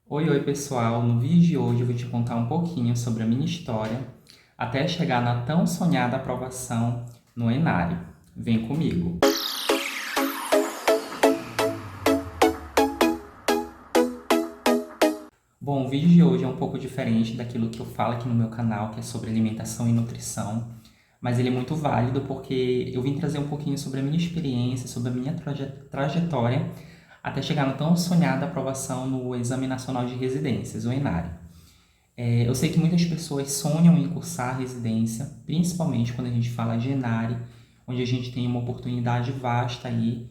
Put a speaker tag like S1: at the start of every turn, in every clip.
S1: Oi, pessoal! No vídeo de hoje eu vou te contar um pouquinho sobre a minha história até chegar na tão sonhada aprovação no Enário. Vem comigo! Bom, o vídeo de hoje é um pouco diferente daquilo que eu falo aqui no meu canal, que é sobre alimentação e nutrição, mas ele é muito válido porque eu vim trazer um pouquinho sobre a minha experiência, sobre a minha trajetória até chegar na tão sonhada aprovação no Exame Nacional de Residências, o Enário. Eu sei que muitas pessoas sonham em cursar residência, principalmente quando a gente fala de Enare, onde a gente tem uma oportunidade vasta aí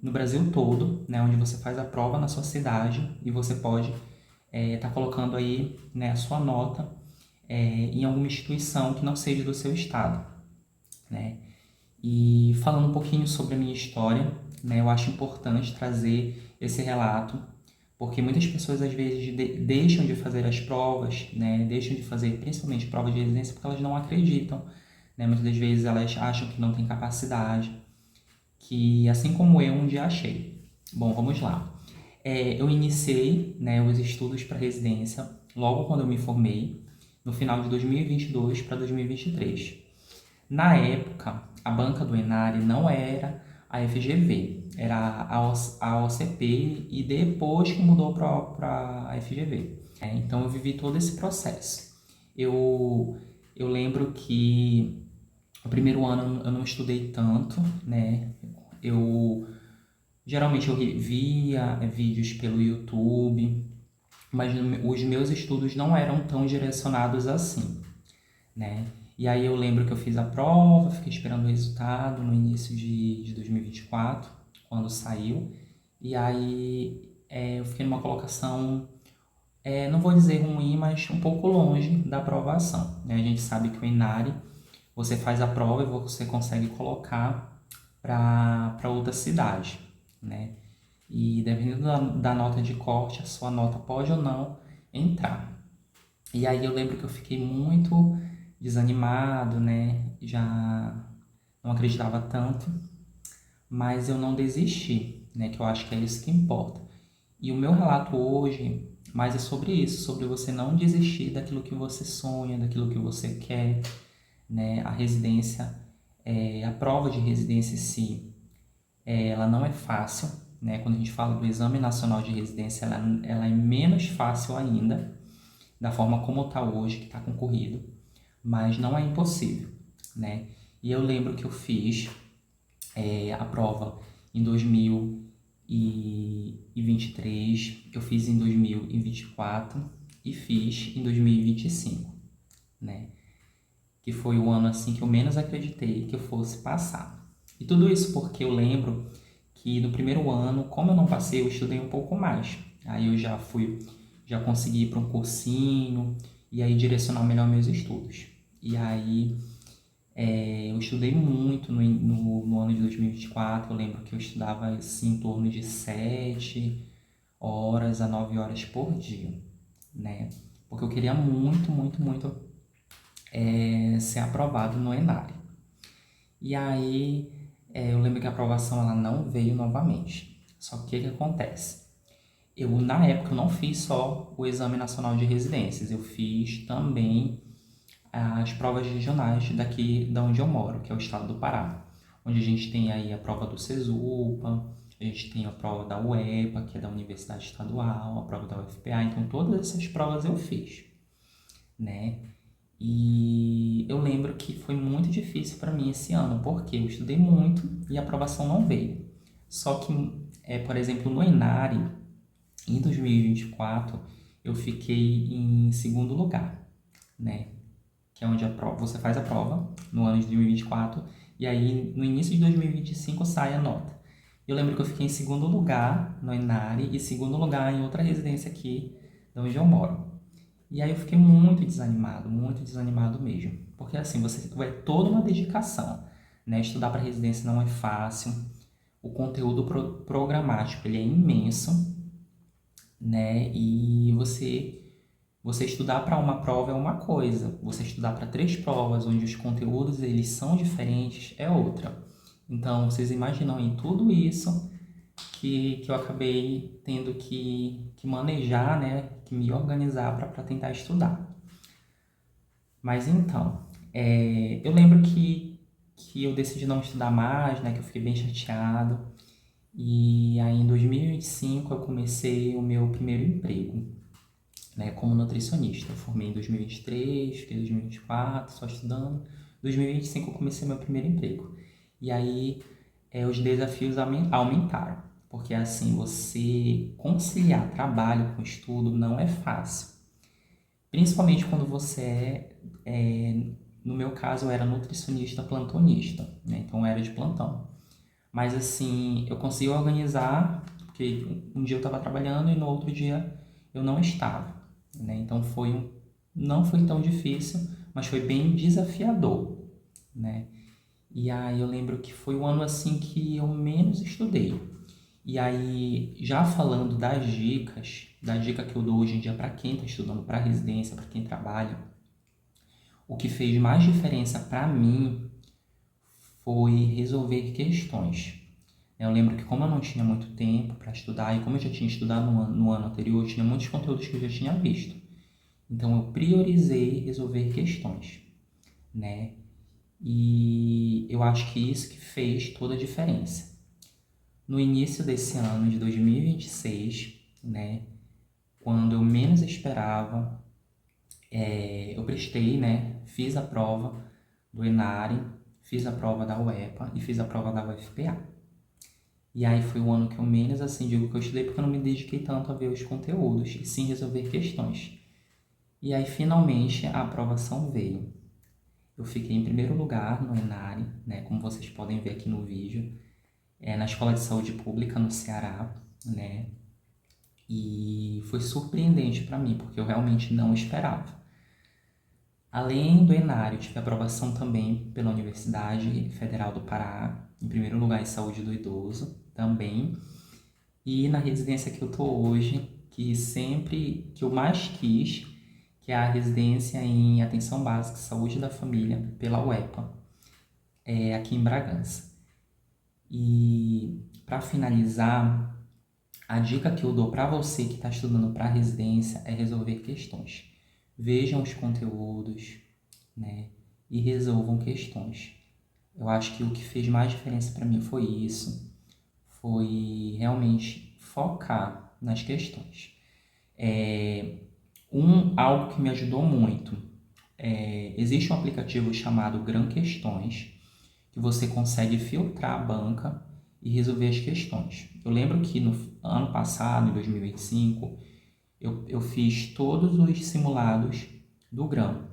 S1: no Brasil todo, né, onde você faz a prova na sua cidade e você pode estar colocando aí, né, a sua nota em alguma instituição que não seja do seu estado, né? E falando um pouquinho sobre a minha história, né, eu acho importante trazer esse relato porque muitas pessoas às vezes deixam de fazer as provas, né? Deixam de fazer principalmente provas de residência porque elas não acreditam, né? Muitas das vezes elas acham que não tem capacidade, que assim como eu um dia achei. Bom, vamos lá. Eu iniciei, né, os estudos para residência logo quando eu me formei, no final de 2022 para 2023. Na época, a banca do Enare não era a FGV, era a OCP e depois que mudou para a FGV. Então eu vivi todo esse processo. Eu lembro que o primeiro ano eu não estudei tanto, né? Eu geralmente eu via vídeos pelo YouTube, mas os meus estudos não eram tão direcionados assim, né? E aí eu lembro que eu fiz a prova, fiquei esperando o resultado no início de 2024, quando saiu. E aí eu fiquei numa colocação, não vou dizer ruim, mas um pouco longe da aprovação, né? A gente sabe que o Enare, você faz a prova e você consegue colocar para outra cidade, né? E dependendo da nota de corte, a sua nota pode ou não entrar. E aí eu lembro que eu fiquei muito desanimado, né? Já não acreditava tanto, mas eu não desisti, né? Que eu acho que é isso que importa. E o meu relato hoje mais é sobre isso, sobre você não desistir daquilo que você sonha, daquilo que você quer, né? A residência, a prova de residência em si, ela não é fácil, né? Quando a gente fala do Exame Nacional de Residência, ela é menos fácil ainda, da forma como está hoje, que está concorrido, mas não é impossível, né? E eu lembro que eu fiz a prova em 2023, eu fiz em 2024 e fiz em 2025, né? Que foi o ano assim que eu menos acreditei que eu fosse passar. E tudo isso porque eu lembro que no primeiro ano, como eu não passei, eu estudei um pouco mais. Aí eu já consegui ir para um cursinho e aí direcionar melhor meus estudos. E aí eu estudei muito no ano de 2024. Eu lembro que eu estudava assim, em torno de 7 horas a 9 horas por dia, né? Porque eu queria muito, muito, muito ser aprovado no Enare. E aí eu lembro que a aprovação ela não veio novamente. Só que o que acontece? Na época, eu não fiz só o Exame Nacional de Residências, eu fiz também as provas regionais daqui da onde eu moro, que é o estado do Pará, onde a gente tem aí a prova do CESUPA, a gente tem a prova da UEPA, que é da Universidade Estadual, a prova da UFPA, então todas essas provas eu fiz, né? E eu lembro que foi muito difícil para mim esse ano, porque eu estudei muito e a aprovação não veio. Só que, por exemplo, no Enare, em 2024, eu fiquei em segundo lugar, né? Que é onde você faz a prova no ano de 2024 e aí no início de 2025 sai a nota. Eu lembro que eu fiquei em segundo lugar no Enare e segundo lugar em outra residência aqui de onde eu moro. E aí eu fiquei muito desanimado mesmo. Porque assim, você é toda uma dedicação, né? Estudar para residência não é fácil. O conteúdo programático, ele é imenso, né? E você estudar para uma prova é uma coisa, você estudar para 3 provas onde os conteúdos eles são diferentes é outra. Então, vocês imaginam em tudo isso, que eu acabei tendo que manejar, né, que me organizar para tentar estudar. Mas então, eu lembro que eu decidi não estudar mais, né, que eu fiquei bem chateado. E aí em 2025 eu comecei o meu primeiro emprego, né, como nutricionista. Eu formei em 2023, fiquei em 2024 só estudando. Em 2025 eu comecei meu primeiro emprego. E aí os desafios aumentaram, porque assim, você conciliar trabalho com estudo não é fácil. Principalmente quando você no meu caso eu era nutricionista plantonista, né? Então eu era de plantão. Mas assim, eu consegui organizar, porque um dia eu estava trabalhando e no outro dia eu não estava, né? Então não foi tão difícil, mas foi bem desafiador, né? E aí eu lembro que foi o ano assim que eu menos estudei. E aí, já falando das dicas, da dica que eu dou hoje em dia para quem está estudando para residência, para quem trabalha, o que fez mais diferença para mim foi resolver questões. Eu lembro que como eu não tinha muito tempo para estudar e como eu já tinha estudado no ano anterior, eu tinha muitos conteúdos que eu já tinha visto. Então eu priorizei resolver questões, né? E eu acho que isso que fez toda a diferença. No início desse ano de 2026, né, quando eu menos esperava, eu prestei, né, fiz a prova do ENARE, fiz a prova da UEPA e fiz a prova da UFPA. E aí foi o ano que eu menos, assim, digo que eu estudei porque eu não me dediquei tanto a ver os conteúdos, e sim resolver questões. E aí finalmente a aprovação veio. Eu fiquei em primeiro lugar no ENARE, né, como vocês podem ver aqui no vídeo, na Escola de Saúde Pública no Ceará, né, e foi surpreendente para mim, porque eu realmente não esperava. Além do ENARE, eu tive aprovação também pela Universidade Federal do Pará, em primeiro lugar em Saúde do Idoso, também. E na residência que eu tô hoje, que eu mais quis, que é a residência em Atenção Básica e Saúde da Família, pela UEPA, aqui em Bragança. E para finalizar, a dica que eu dou para você que está estudando para residência é resolver questões. Vejam os conteúdos, né? E resolvam questões. Eu acho que o que fez mais diferença para mim foi isso, foi realmente focar nas questões. Algo que me ajudou muito, existe um aplicativo chamado Gran Questões, que você consegue filtrar a banca e resolver as questões. Eu lembro que no ano passado, em 2025, eu fiz todos os simulados do GRAM,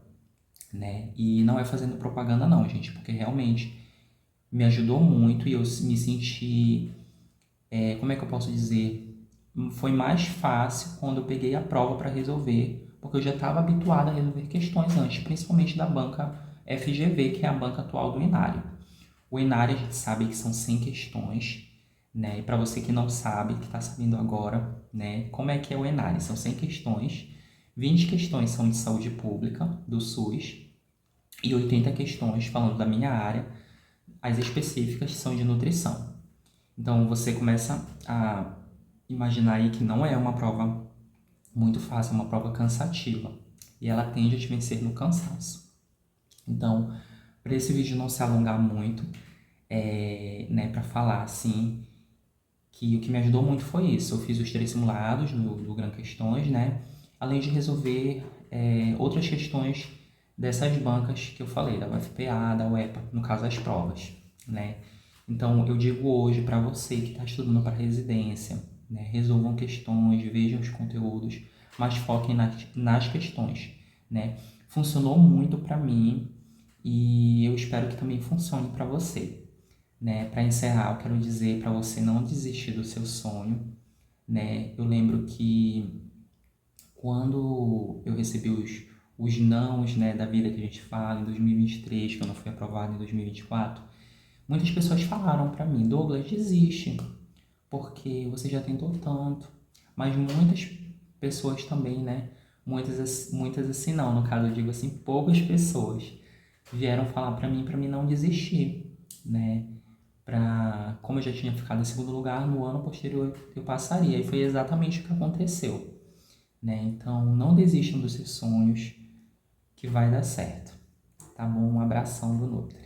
S1: né? E não é fazendo propaganda não, gente, porque realmente me ajudou muito e eu me senti, como é que eu posso dizer? Foi mais fácil quando eu peguei a prova para resolver, porque eu já estava habituado a resolver questões antes, principalmente da banca FGV, que é a banca atual do Inário. O Inário a gente sabe que são 100 questões, né? E para você que não sabe, que está sabendo agora, né? Como é que é o Inário? São 100 questões, 20 questões são de saúde pública, do SUS, e 80 questões falando da minha área, as específicas são de nutrição. Então você começa a imaginar aí que não é uma prova muito fácil, é uma prova cansativa. E ela tende a te vencer no cansaço. Então, para esse vídeo não se alongar muito, né, para falar assim, que o que me ajudou muito foi isso. Eu fiz os 3 simulados do Gran Questões, né? Além de resolver outras questões dessas bancas que eu falei, da UFPA, da UEPA, no caso as provas, né? Então eu digo hoje para você que está estudando para residência, né? Resolvam questões, vejam os conteúdos, mas foquem nas questões, né? Funcionou muito para mim e eu espero que também funcione para você. Né? Para encerrar, eu quero dizer para você não desistir do seu sonho, né? Eu lembro que quando eu recebi os nãos, né, da vida que a gente fala em 2023, que eu não fui aprovado em 2024, muitas pessoas falaram para mim: Douglas, desiste, porque você já tentou tanto. Mas muitas pessoas também, né? Muitas assim não, no caso eu digo assim, poucas pessoas vieram falar para mim não desistir, né? para, como eu já tinha ficado em segundo lugar, no ano posterior eu passaria. E foi exatamente o que aconteceu, né? Então, não desistam dos seus sonhos, que vai dar certo. Tá bom? Um abração do Nutri.